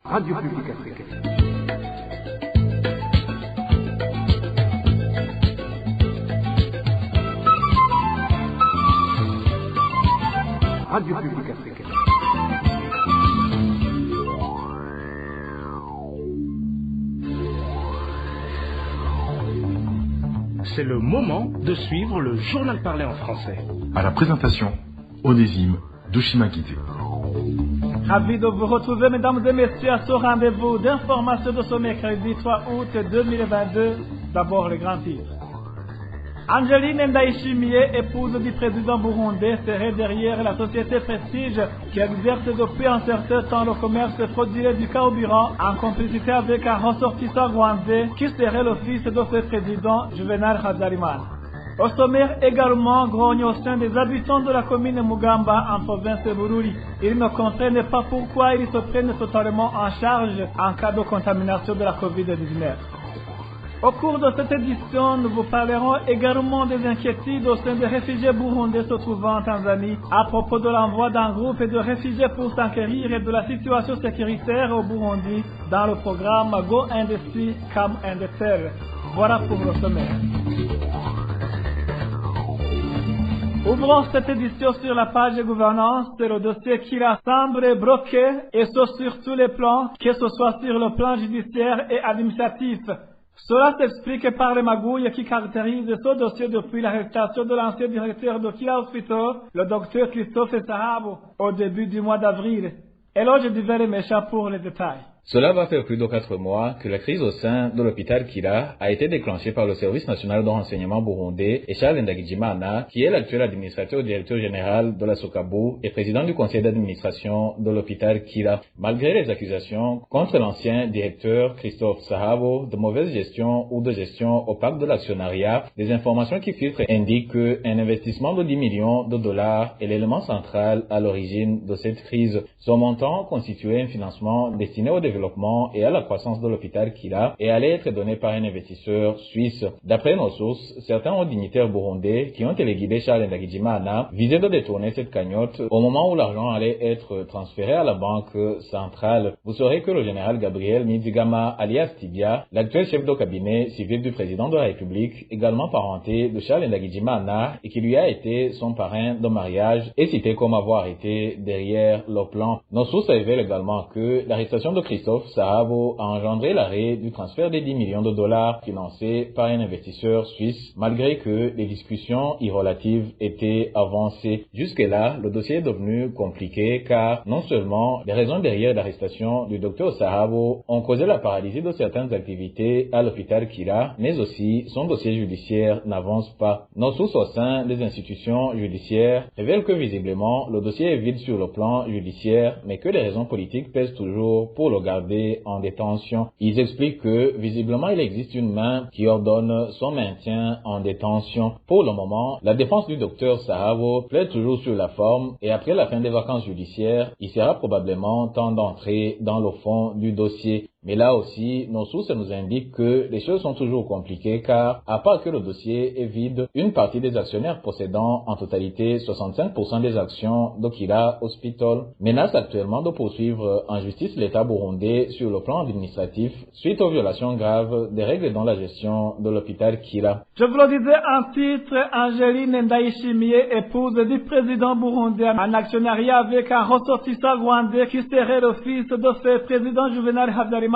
Radio Publique Africaine. Radio Publique Africaine. C'est le moment de suivre le journal parlé en français. À la présentation, Onésime Douchimagité. Ravi de vous retrouver, mesdames et messieurs, à ce rendez-vous d'information de ce mercredi 3 août 2022. D'abord, les grands titres. Angeline Ndayishimiye, épouse du président burundais, serait derrière la société Prestige qui exerce depuis un certain temps le commerce frauduleux du carburant en complicité avec un ressortissant rwandais qui serait le fils de ce président, Juvenal Habyarimana. Au sommaire également, grogne au sein des habitants de la commune Mugamba en province de Bururi. Ils ne comprennent pas pourquoi ils se prennent totalement en charge en cas de contamination de la Covid-19. Au cours de cette édition, nous vous parlerons également des inquiétudes au sein des réfugiés burundais se trouvant en Tanzanie à propos de l'envoi d'un groupe de réfugiés pour s'enquérir de la situation sécuritaire au Burundi dans le programme Go Industry Come and Tell. Voilà pour le sommaire. Ouvrons cette édition sur la page de gouvernance. C'est le dossier qui semble bloqué et ce sur tous les plans, que ce soit sur le plan judiciaire et administratif. Cela s'explique par les magouilles qui caractérisent ce dossier depuis l'arrestation de l'ancien directeur de Kira Hospital, le docteur Christophe Sahabo, au début du mois d'avril. Éloge divers et méchants pour les détails. Cela va faire plus de 4 mois que la crise au sein de l'hôpital Kira a été déclenchée par le service national de renseignement burundais et Charles Ndagijimana, qui est l'actuel administrateur directeur général de la Sokabo et président du conseil d'administration de l'hôpital Kira. Malgré les accusations contre l'ancien directeur Christophe Sahabo de mauvaise gestion ou de gestion opaque de l'actionnariat, des informations qui filtrent indiquent qu'un investissement de 10 millions de dollars est l'élément central à l'origine de cette crise. Son montant constituait un financement destiné au développement et à la croissance de l'hôpital Kira et allait être donné par un investisseur suisse. D'après nos sources, certains hauts dignitaires burundais qui ont téléguidé Charles Ndagijimana visaient de détourner cette cagnotte au moment où l'argent allait être transféré à la banque centrale. Vous saurez que le général Gabriel Nizigama alias Tibia, l'actuel chef de cabinet civil du président de la République, également parenté de Charles Ndagijimana et qui lui a été son parrain de mariage, est cité comme avoir été derrière le plan. Nos sources révèlent également que l'arrestation de Christophe Sahabo a engendré l'arrêt du transfert des 10 millions de dollars financés par un investisseur suisse, malgré que les discussions irrelatives étaient avancées. Jusque-là, le dossier est devenu compliqué car non seulement les raisons derrière l'arrestation du docteur Sahabo ont causé la paralysie de certaines activités à l'hôpital Kira, mais aussi son dossier judiciaire n'avance pas. Nos sources au sein des institutions judiciaires révèlent que visiblement le dossier est vide sur le plan judiciaire, mais que les raisons politiques pèsent toujours pour le garder en détention. Ils expliquent que visiblement il existe une main qui ordonne son maintien en détention. Pour le moment, la défense du docteur Sahabo plaide toujours sur la forme et après la fin des vacances judiciaires, il sera probablement temps d'entrer dans le fond du dossier. Mais là aussi, nos sources nous indiquent que les choses sont toujours compliquées car, à part que le dossier est vide, une partie des actionnaires possédant en totalité 65% des actions de Kira Hospital menace actuellement de poursuivre en justice l'État burundais sur le plan administratif suite aux violations graves des règles dans la gestion de l'hôpital Kira. Je vous le disais en titre, Angeline Ndayishimiye, épouse du président burundais en actionnariat avec un ressortissant rwandais qui serait le fils de ce président Juvenal Habyarimana,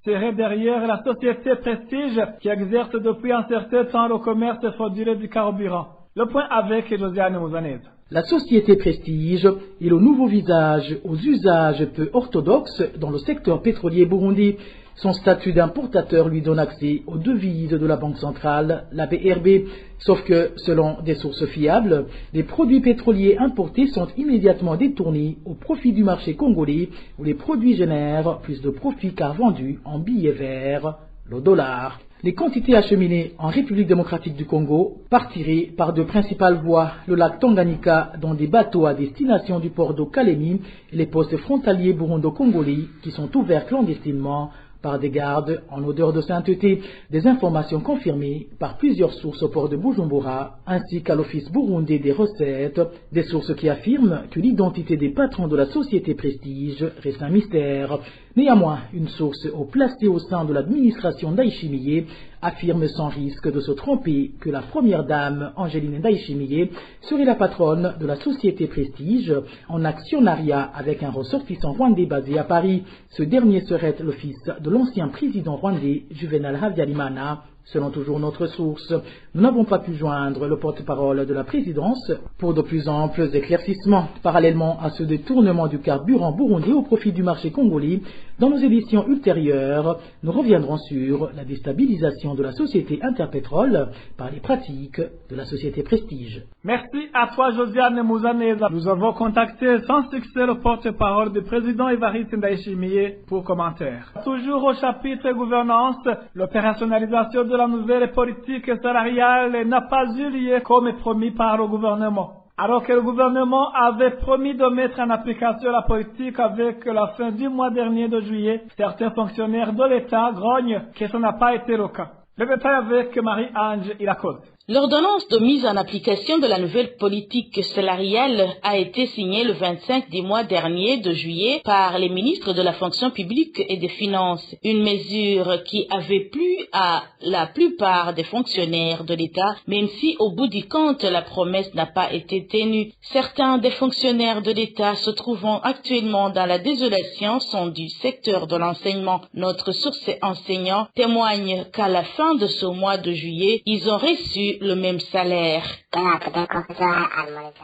serait derrière la société Prestige qui exerce depuis un certain temps le commerce frauduleux du carburant. Le point avec Josiane Mouzanez. La société Prestige est le nouveau visage aux usages peu orthodoxes dans le secteur pétrolier burundi. Son statut d'importateur lui donne accès aux devises de la Banque centrale, la BRB. Sauf que, selon des sources fiables, les produits pétroliers importés sont immédiatement détournés au profit du marché congolais où les produits génèrent plus de profit car vendus en billets verts, le dollar. Les quantités acheminées en République démocratique du Congo partiraient par deux principales voies, le lac Tanganyika dans des bateaux à destination du port de Kalemi et les postes frontaliers burundo-congolais qui sont ouverts clandestinement par des gardes en odeur de sainteté, des informations confirmées par plusieurs sources au port de Bujumbura, ainsi qu'à l'Office burundais des recettes, des sources qui affirment que l'identité des patrons de la société Prestige reste un mystère. Néanmoins, une source haut placée au sein de l'administration Ndayishimiye affirme sans risque de se tromper que la première dame, Angeline Ndayishimiye, serait la patronne de la société Prestige en actionnariat avec un ressortissant rwandais basé à Paris. Ce dernier serait le fils de l'ancien président rwandais Juvenal Habyarimana. Selon toujours notre source, nous n'avons pas pu joindre le porte-parole de la présidence pour de plus amples éclaircissements. Parallèlement à ce détournement du carburant burundais au profit du marché congolais, dans nos éditions ultérieures, nous reviendrons sur la déstabilisation de la société Interpétrole par les pratiques de la société Prestige. Merci à toi, Josiane Mouzaneza. Nous avons contacté sans succès le porte-parole du président Évariste Ndayishimiye pour commentaire. Toujours au chapitre gouvernance, l'opérationnalisation de la nouvelle politique salariale n'a pas eu lieu comme promis par le gouvernement. Alors que le gouvernement avait promis de mettre en application la politique avec la fin du mois dernier de juillet, certains fonctionnaires de l'État grognent que ce n'a pas été le cas. Le détail avec Marie-Ange Ilakoz. L'ordonnance de mise en application de la nouvelle politique salariale a été signée le 25 du mois dernier de juillet par les ministres de la fonction publique et des finances. Une mesure qui avait plu à la plupart des fonctionnaires de l'État, même si au bout du compte la promesse n'a pas été tenue. Certains des fonctionnaires de l'État se trouvant actuellement dans la désolation sont du secteur de l'enseignement. Notre source enseignant témoigne qu'à la fin de ce mois de juillet, ils ont reçu le même salaire.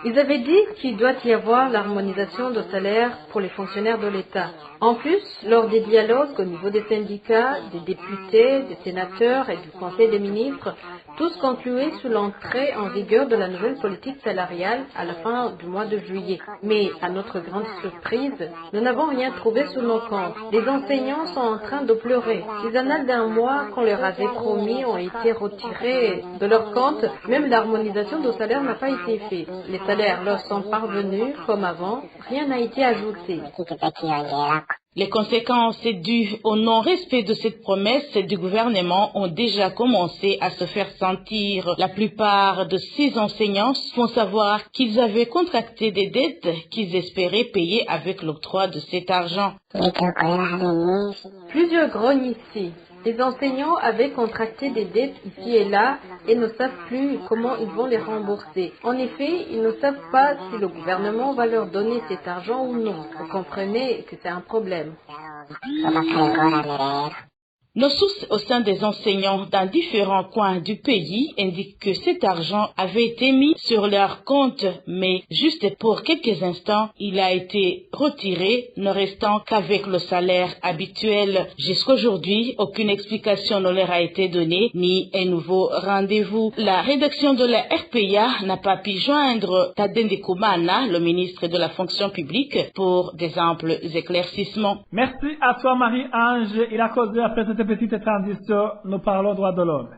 Ils avaient dit qu'il doit y avoir l'harmonisation de salaire pour les fonctionnaires de l'État. En plus, lors des dialogues au niveau des syndicats, des députés, des sénateurs et du Conseil des ministres, tous concluaient sous l'entrée en vigueur de la nouvelle politique salariale à la fin du mois de juillet. Mais, à notre grande surprise, nous n'avons rien trouvé sous nos comptes. Les enseignants sont en train de pleurer. Les annales d'un mois qu'on leur avait promis ont été retirés de leur compte. Même l'harmonisation de salaire n'a pas été faite. Les salaires leur sont parvenus comme avant. Rien n'a été ajouté. Les conséquences dues au non-respect de cette promesse du gouvernement ont déjà commencé à se faire sentir. La plupart de ces enseignants font savoir qu'ils avaient contracté des dettes qu'ils espéraient payer avec l'octroi de cet argent. Plusieurs grognent ici. Les enseignants avaient contracté des dettes ici et là et ne savent plus comment ils vont les rembourser. En effet, ils ne savent pas si le gouvernement va leur donner cet argent ou non. Vous comprenez que c'est un problème. Nos sources au sein des enseignants dans différents coins du pays indiquent que cet argent avait été mis sur leur compte, mais juste pour quelques instants, il a été retiré, ne restant qu'avec le salaire habituel. Jusqu'aujourd'hui, aucune explication ne leur a été donnée, ni un nouveau rendez-vous. La rédaction de la RPA n'a pas pu joindre Tadende Koumana, le ministre de la fonction publique, pour des amples éclaircissements. Merci à toi, Marie-Ange. Il a causé après cette petite transition, nous parlons droits de l'homme.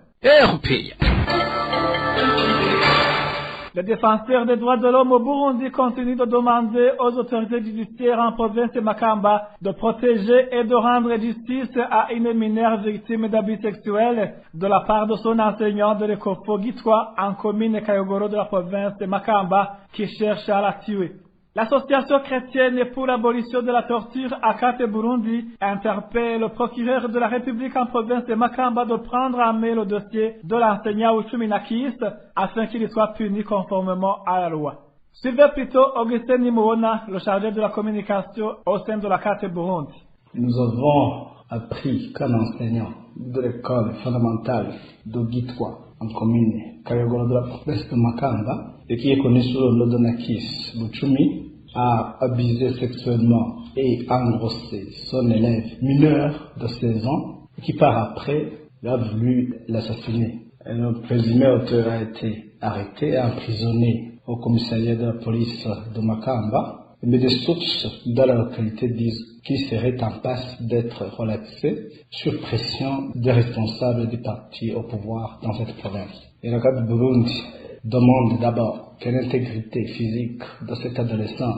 Les défenseurs des droits de l'homme au Burundi continuent de demander aux autorités judiciaires en province de Makamba de protéger et de rendre justice à une mineure victime d'abus sexuels de la part de son enseignant de l'école Gitwa en commune Kayogoro de la province de Makamba qui cherche à la tuer. L'association chrétienne pour l'abolition de la torture à Kate Burundi interpelle le procureur de la République en province de Makamba de prendre en main le dossier de l'enseignant Uchuminakis afin qu'il soit puni conformément à la loi. Suivez plutôt Augustin Nimouona, le chargé de la communication au sein de la Kate Burundi. Nous avons appris qu'un enseignant de l'école fondamentale de Gitwa en commune Kayogoro de la province de Makamba et qui est connu sous le nom de Nakis Buchumi a abusé sexuellement et engrossé son élève mineur de 16 ans et qui par après a voulu l'assassiner. Le présumé auteur a été arrêté et emprisonné au commissariat de la police de Makamba, mais des sources dans la localité disent qu'il serait en passe d'être relaxé sur pression des responsables des partis au pouvoir dans cette province. Et le cas de Burundi demande d'abord que l'intégrité physique de cet adolescent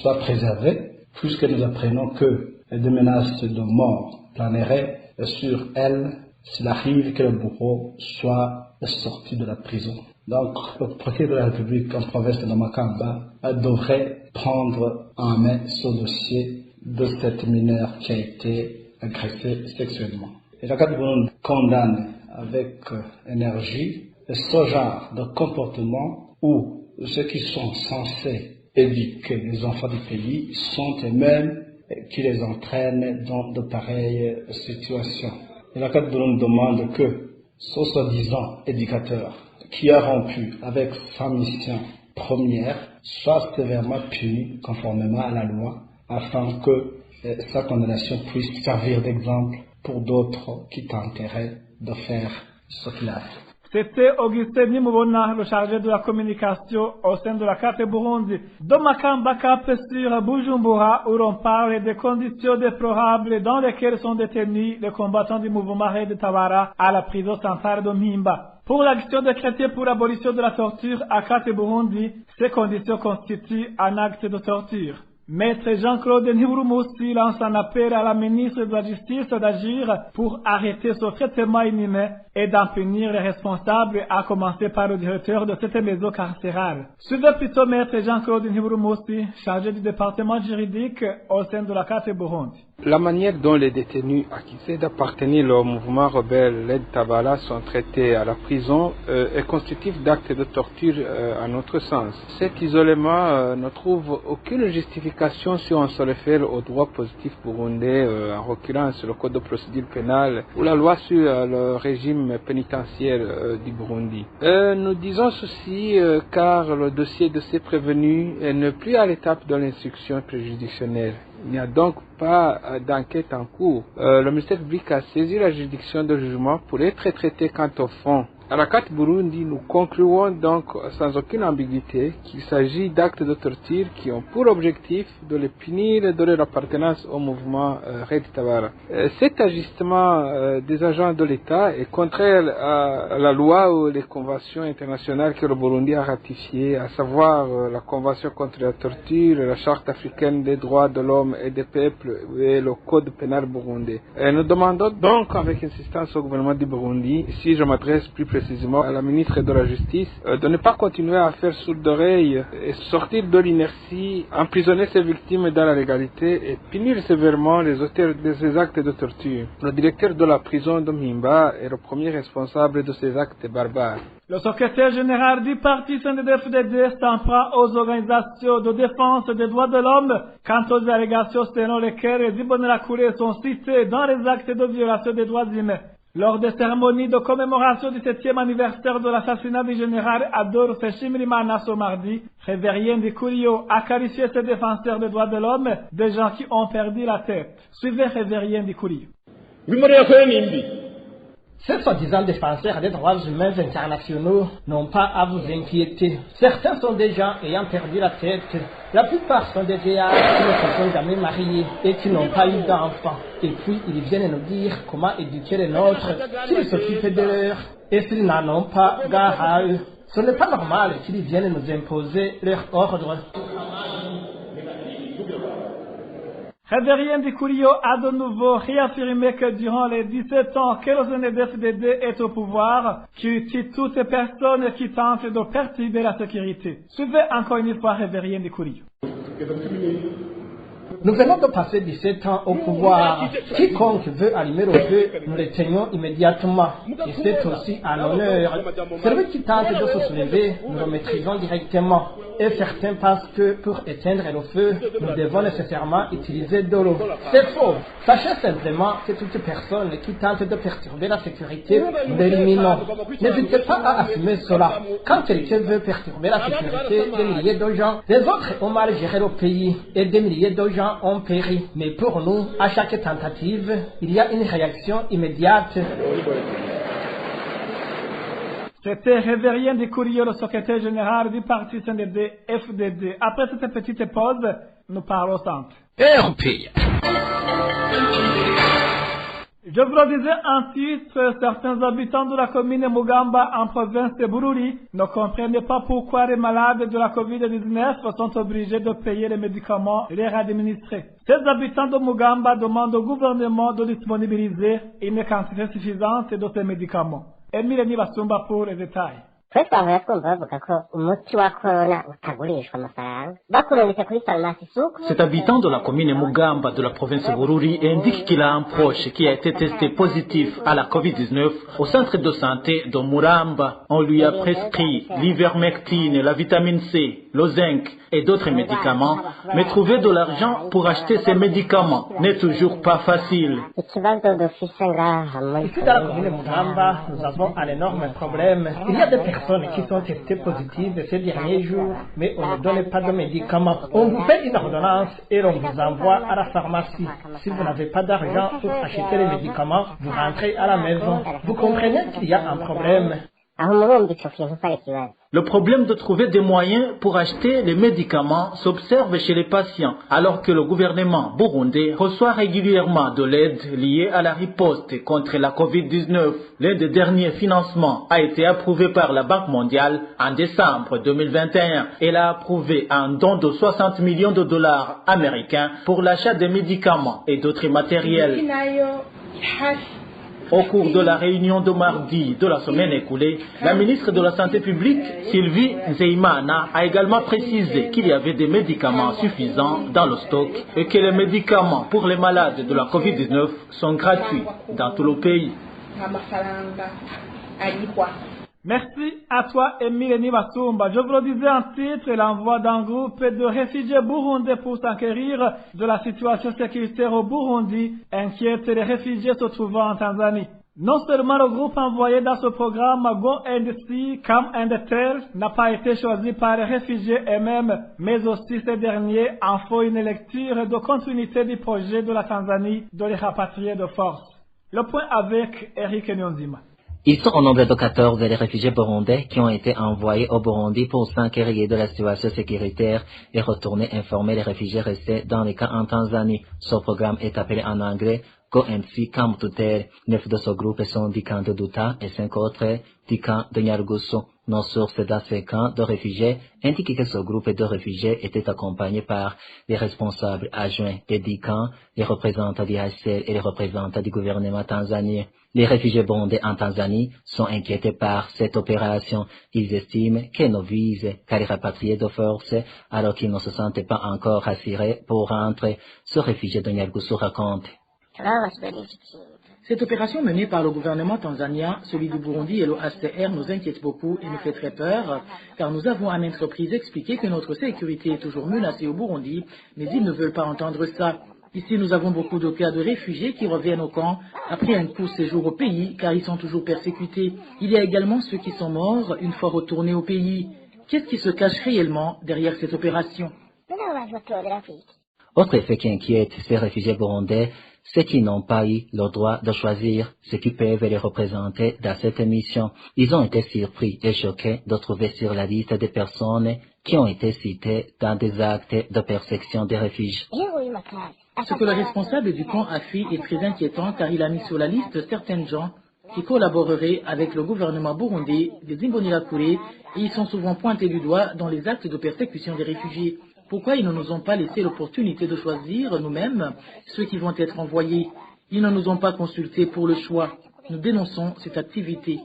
soit préservée, puisque nous apprenons que des menaces de mort planeraient sur elle s'il arrive que le bourreau soit sorti de la prison. Donc, le procureur de la République en province de Makamba devrait prendre en main ce dossier de cette mineure qui a été agressée sexuellement. Et la CAT Burundi condamne avec énergie ce genre de comportement où ceux qui sont censés éduquer les enfants du pays sont eux-mêmes qui les entraînent dans de pareilles situations. Et la CAT Burundi demande que ce soi-disant éducateur qui a rompu avec sa mission première soit sévèrement puni conformément à la loi afin que sa condamnation puisse servir d'exemple pour d'autres qui tenteraient de faire ce qu'il a fait. C'était Augustin Nimubona, le chargé de la communication au sein de la CAT Burundi. De Makamba Cap sur Bujumbura, où l'on parle des conditions déplorables dans lesquelles sont détenus les combattants du mouvement Red Tabara à la prison centrale de Mpimba. Pour l'action décrétée pour l'abolition de la torture à CAT Burundi, ces conditions constituent un acte de torture. Maître Jean-Claude Ntiburumunsi lance un appel à la ministre de la Justice d'agir pour arrêter ce traitement inhumain et d'en punir les responsables, à commencer par le directeur de cette maison carcérale. Suivez plutôt Maître Jean-Claude Ntiburumunsi, chargé du département juridique au sein de la CAT Burundi. La manière dont les détenus accusés d'appartenir au mouvement rebelle Red Tabara sont traités à la prison est constitutif d'actes de torture à notre sens. Cet isolement ne trouve aucune justification si on se réfère au droit positif burundais, en reculant sur le code de procédure pénale ou la loi sur le régime pénitentiaire du Burundi. Nous disons ceci car le dossier de ces prévenus n'est plus à l'étape de l'instruction préjudicielle. Il n'y a donc pas d'enquête en cours. Le ministère public a saisi la juridiction de jugement pour être traité quant au fond. À la CAT Burundi, nous concluons donc sans aucune ambiguïté qu'il s'agit d'actes de torture qui ont pour objectif de les punir de leur appartenance au mouvement Red Tabara. Cet ajustement des agents de l'État est contraire à la loi ou les conventions internationales que le Burundi a ratifiées, à savoir la Convention contre la torture, la Charte africaine des droits de l'homme et des peuples et le Code pénal burundais. Nous demandons donc avec insistance au gouvernement du Burundi, si je m'adresse plus précisément à la ministre de la Justice, de ne pas continuer à faire sourde d'oreille et sortir de l'inertie, emprisonner ses victimes dans la légalité et punir sévèrement les auteurs de ces actes de torture. Le directeur de la prison de Mpimba est le premier responsable de ces actes barbares. Le secrétaire général du parti CNDD-FDD s'en prend aux organisations de défense des droits de l'homme quant aux allégations selon lesquelles les Imbonerakure sont cités dans les actes de violation des droits humains. Lors des cérémonies de commémoration du 7e anniversaire de l'assassinat du général Adolphe Nshimirimana ce mardi, Révérien Ndikuriyo a qualifié ces défenseurs des droits de l'homme des gens qui ont perdu la tête. Suivez Révérien Ndikuriyo. Ces soi-disant défenseurs des droits humains internationaux n'ont pas à vous inquiéter. Certains sont des gens ayant perdu la tête. La plupart sont des vieillards qui ne se sont jamais mariés et qui n'ont pas eu d'enfants. Et puis ils viennent nous dire comment éduquer les nôtres, s'ils s'occupent de leurs et s'ils n'en ont pas gare à eux. Ce n'est pas normal qu'ils viennent nous imposer leur ordre. Révérien Ndikuriyo a de nouveau réaffirmé que durant les 17 ans que le CNDD-FDD est au pouvoir, qu'il tue toutes les personnes qui tentent de perturber la sécurité. Suivez encore une fois Révérien Ndikuriyo. Nous venons de passer 17 ans au pouvoir. Quiconque veut allumer le feu, nous l'éteignons immédiatement. Et c'est aussi un honneur. Celui qui tente de se soulever, nous le maîtrisons directement. Et certains pensent que pour éteindre le feu, nous devons nécessairement utiliser de l'eau. C'est faux. Sachez simplement que toute personne qui tente de perturber la sécurité, nous l'éliminons. N'hésitez pas à assumer cela. Quand quelqu'un veut perturber la sécurité des milliers de gens, les autres ont mal géré le pays et des milliers de gens ont péri. Mais pour nous, à chaque tentative, il y a une réaction immédiate. C'était Révérien Ndikuriyo, le secrétaire général du parti CNDD-FDD. Après cette petite pause, nous parlons au centre. Je vous le disais en titre, certains habitants de la commune Mugamba en province de Bururi ne comprennent pas pourquoi les malades de la Covid-19 sont obligés de payer les médicaments et les administrer. Ces habitants de Mugamba demandent au gouvernement de disponibiliser une quantité suffisante de ces médicaments. Emile Nibasumba pour les détails. twe twahora twumva bavuga ko umuti wa corona utagurishwa amafaranga bakurungitse kuri farumasi suku. Cet habitant de la commune Mugamba de la province de Bururi indique qu'il a un proche qui a été testé positif à la Covid-19 au centre de santé de Muramba. On lui a prescrit l'ivermectine, la vitamine C, le zinc et d'autres médicaments, mais trouver de l'argent pour acheter ces médicaments n'est toujours pas facile. Ici dans la commune Mugamba, nous avons un énorme problème. Il y a des personnes qui sont testées positives ces derniers jours, mais on ne donne pas de médicaments. On vous fait une ordonnance et on vous envoie à la pharmacie. Si vous n'avez pas d'argent pour acheter les médicaments, vous rentrez à la maison. Vous comprenez qu'il y a un problème. Le problème de trouver des moyens pour acheter les médicaments s'observe chez les patients, alors que le gouvernement burundais reçoit régulièrement de l'aide liée à la riposte contre la Covid-19. L'un des derniers financements a été approuvé par la Banque mondiale en décembre 2021. Elle a approuvé un don de 60 millions de dollars américains pour l'achat des médicaments et d'autres matériels. Au cours de la réunion de mardi de la semaine écoulée, la ministre de la Santé publique, Sylvie Nzeimana, a également précisé qu'il y avait des médicaments suffisants dans le stock et que les médicaments pour les malades de la Covid-19 sont gratuits dans tout le pays. Merci à toi, Emile Nibasumba. Je vous le disais en titre, l'envoi d'un groupe de réfugiés burundais pour s'enquérir de la situation sécuritaire au Burundi inquiète les réfugiés se trouvant en Tanzanie. Non seulement le groupe envoyé dans ce programme Go and See, Come and Tell n'a pas été choisi par les réfugiés eux-mêmes, mais aussi ces derniers en font une lecture de continuité du projet de la Tanzanie de les rapatrier de force. Le point avec Eric Nyonzima. Ils sont au nombre de 14 les réfugiés burundais qui ont été envoyés au Burundi pour s'enquérir de la situation sécuritaire et retourner informer les réfugiés restés dans les camps en Tanzanie. Ce programme est appelé en anglais Go and See, Come to Tell. 9 de ce groupe sont du camp de Duta et 5 autres du camp de Nyarugusu. Nos sources dans ces camps de réfugiés indiquent que ce groupe de réfugiés était accompagné par les responsables adjoints des 10 camps, les représentants du HCR et les représentants du gouvernement tanzanien. Les réfugiés burundais en Tanzanie sont inquiétés par cette opération. Ils estiment qu'elle ne vise qu'à les rapatrier de force alors qu'ils ne se sentent pas encore rassurés pour rentrer. Ce réfugié de Nyarugusu raconte. Cette opération menée par le gouvernement tanzanien, celui du Burundi et le HCR nous inquiète beaucoup et nous fait très peur, car nous avons à maintes reprises expliqué que notre sécurité est toujours menacée au Burundi, mais ils ne veulent pas entendre ça. Ici, nous avons beaucoup de cas de réfugiés qui reviennent au camp après un court séjour au pays, car ils sont toujours persécutés. Il y a également ceux qui sont morts une fois retournés au pays. Qu'est-ce qui se cache réellement derrière cette opération? Autre fait qui inquiète ces réfugiés burundais, c'est qu'ils n'ont pas eu le droit de choisir ceux qui peuvent les représenter dans cette mission. Ils ont été surpris et choqués de trouver sur la liste des personnes qui ont été citées dans des actes de persécution des réfugiés. Ce que le responsable du camp a fait est très inquiétant car il a mis sur la liste certains gens qui collaboreraient avec le gouvernement burundais des Imbonerakure et ils sont souvent pointés du doigt dans les actes de persécution des réfugiés. Pourquoi ils ne nous ont pas laissé l'opportunité de choisir nous-mêmes ceux qui vont être envoyés? Ils ne nous ont pas consultés pour le choix. Nous dénonçons cette activité.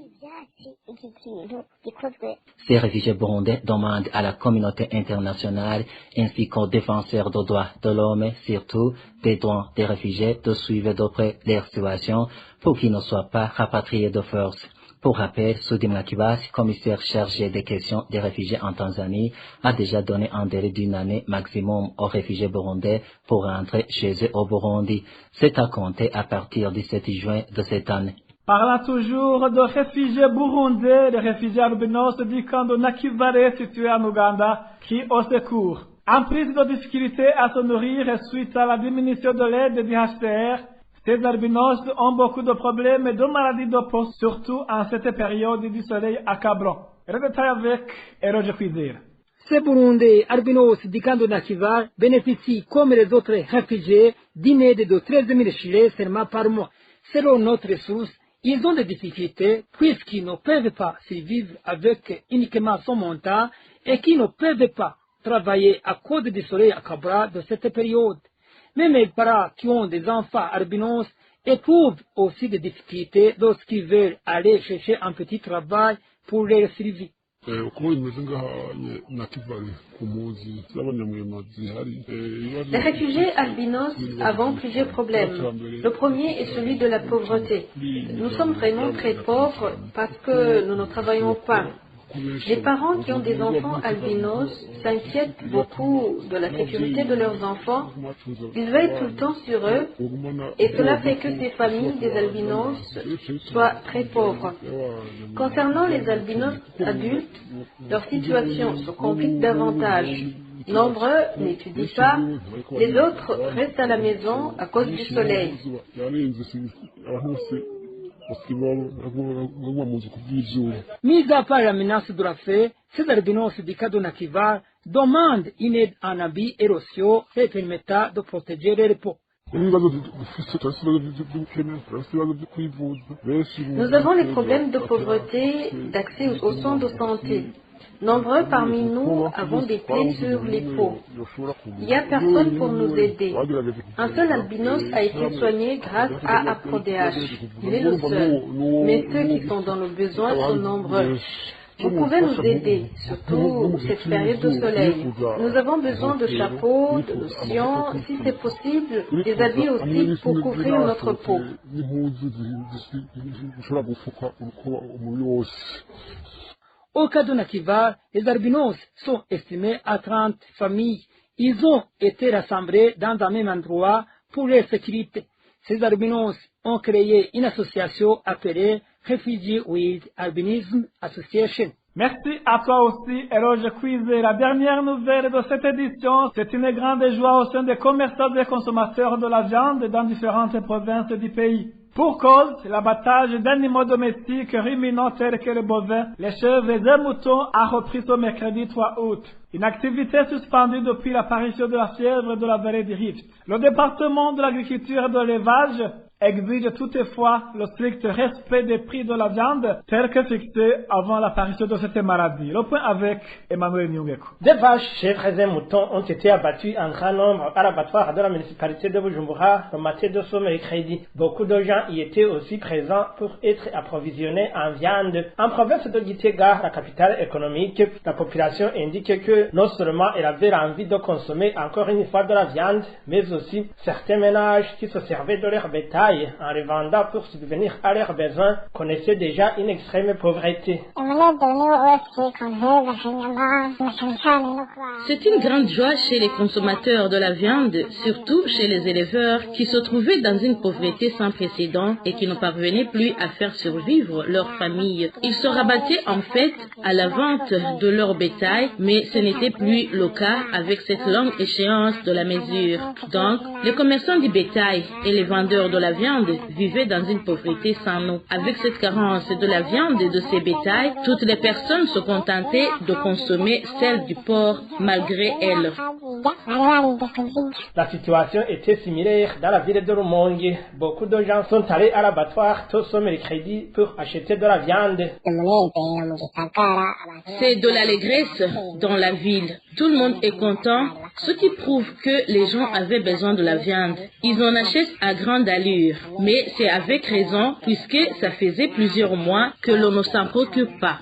Ces réfugiés burundais demandent à la communauté internationale ainsi qu'aux défenseurs des droits de l'homme, surtout des droits des réfugiés, de suivre de près leur situation pour qu'ils ne soient pas rapatriés de force. Pour rappel, Soudim Kibasi, commissaire chargé des questions des réfugiés en Tanzanie, a déjà donné un délai d'une année maximum aux réfugiés burundais pour rentrer chez eux au Burundi. C'est à compter à partir du 7 juin de cette année. Parlant toujours de réfugiés burundais, les réfugiés albinos du camp de Nakivale situé en Ouganda, crient au secours. En prise de difficulté à se nourrir suite à la diminution de l'aide du HCR, ces albinos ont beaucoup de problèmes et de maladies de peau, surtout en cette période du soleil accablant. Le détail avec Eroge Kwizera. Ces Burundais albinos du camp de Nakivale bénéficient, comme les autres réfugiés, d'une aide de 13 000 shillings seulement par mois. Selon notre source, ils ont des difficultés puisqu'ils ne peuvent pas survivre avec uniquement son montant et qu'ils ne peuvent pas travailler à cause du soleil accablant de cette période. Même les parents qui ont des enfants albinos éprouvent aussi des difficultés lorsqu'ils veulent aller chercher un petit travail pour leur survie. Les réfugiés albinos avons plusieurs problèmes. Le premier est celui de la pauvreté. Nous sommes vraiment très pauvres parce que nous ne travaillons pas. Les parents qui ont des enfants albinos s'inquiètent beaucoup de la sécurité de leurs enfants. Ils veillent tout le temps sur eux et cela fait que ces familles des albinos soient très pauvres. Concernant les albinos adultes, leur situation se complique davantage. Nombreux n'étudient pas, les autres restent à la maison à cause du soleil. Mis à part la menace de la faim, ces albinos du cas de Nakivar demandent une aide en habits et rossio et permettant de protéger les peaux. Nous avons les problèmes de pauvreté, d'accès aux soins de santé. Nombreux parmi nous avons des plaies sur les peaux. Il n'y a personne pour nous aider. Un seul albinos a été soigné grâce à APRODH. Il est le seul. Mais ceux qui sont dans le besoin sont nombreux. Vous pouvez nous aider, surtout cette période de soleil. Nous avons besoin de chapeaux, de lotions, si c'est possible, des habits aussi pour couvrir notre peau. Au cas de Nakivar, les albinos sont estimés à 30 familles. Ils ont été rassemblés dans un même endroit pour leur sécurité. Ces albinos ont créé une association appelée Refugees with Albinism Association. Merci à toi aussi, Eloge Cuisé. La dernière nouvelle de cette édition, c'est une grande joie au sein des commerçants et consommateurs de la viande dans différentes provinces du pays. Pour cause, l'abattage d'animaux domestiques ruminants tels que le bovin, les chèvres et les moutons a repris ce mercredi 3 août. Une activité suspendue depuis l'apparition de la fièvre de la vallée du Rift. Le département de l'agriculture et de l'élevage exige toutefois le strict respect des prix de la viande tel que fixé avant l'apparition de cette maladie. Le point avec Emmanuel Nyungeko. Des vaches, chèvres et moutons ont été abattus en grand nombre à l'abattoir de la municipalité de Bujumbura le matin de ce mercredi. Beaucoup de gens y étaient aussi présents pour être approvisionnés en viande. En province de Gitega, la capitale économique, la population indique que non seulement elle avait envie de consommer encore une fois de la viande, mais aussi certains ménages qui se servaient de leur bétail en revendant pour subvenir à leurs besoins connaissaient déjà une extrême pauvreté. C'est une grande joie chez les consommateurs de la viande, surtout chez les éleveurs qui se trouvaient dans une pauvreté sans précédent et qui ne parvenaient plus à faire survivre leur famille. Ils se rabattaient en fait à la vente de leur bétail, mais ce n'était plus le cas avec cette longue échéance de la mesure. Donc, les commerçants du bétail et les vendeurs de la viande vivaient dans une pauvreté sans nous. Avec cette carence de la viande et de ces bétails, toutes les personnes se contentaient de consommer celle du porc malgré elles. La situation était similaire dans la ville de Rumonge. Beaucoup de gens sont allés à l'abattoir tout ce mercredi pour acheter de la viande. C'est de l'allégresse dans la ville. Tout le monde est content, ce qui prouve que les gens avaient besoin de la viande. Ils en achètent à grande allure, mais c'est avec raison puisque ça faisait plusieurs mois que l'on ne s'en préoccupe pas.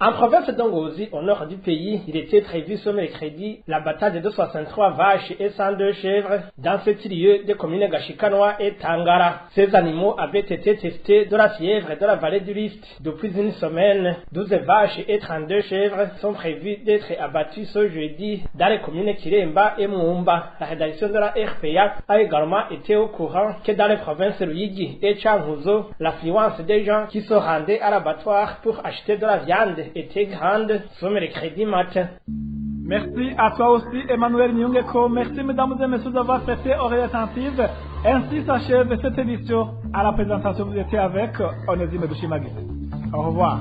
En province d'Ongozi, au nord du pays, il était prévu ce mercredi l'abattage de 63 vaches et 102 chèvres dans ce lieu des communes Gashikanoa et Tangara. Ces animaux avaient été testés de la fièvre de la vallée du Rift. Depuis une semaine, 12 vaches et 32 chèvres sont prévus d'être abattus ce jeudi dans les communes Kiremba et Muumba. La rédaction de la RPA a également été au courant que dans les provinces Ruyigi et Changuzo, l'affluence des gens qui se rendaient à l'abattoir pour acheter de la viande était grande ce mercredi matin. Merci à toi aussi, Emmanuel Nyungeko. Merci, mesdames et messieurs, d'avoir prêté oreille attentive. Ainsi s'achève cette édition. À la présentation, vous étiez avec Onésime Dushimagi. Au revoir.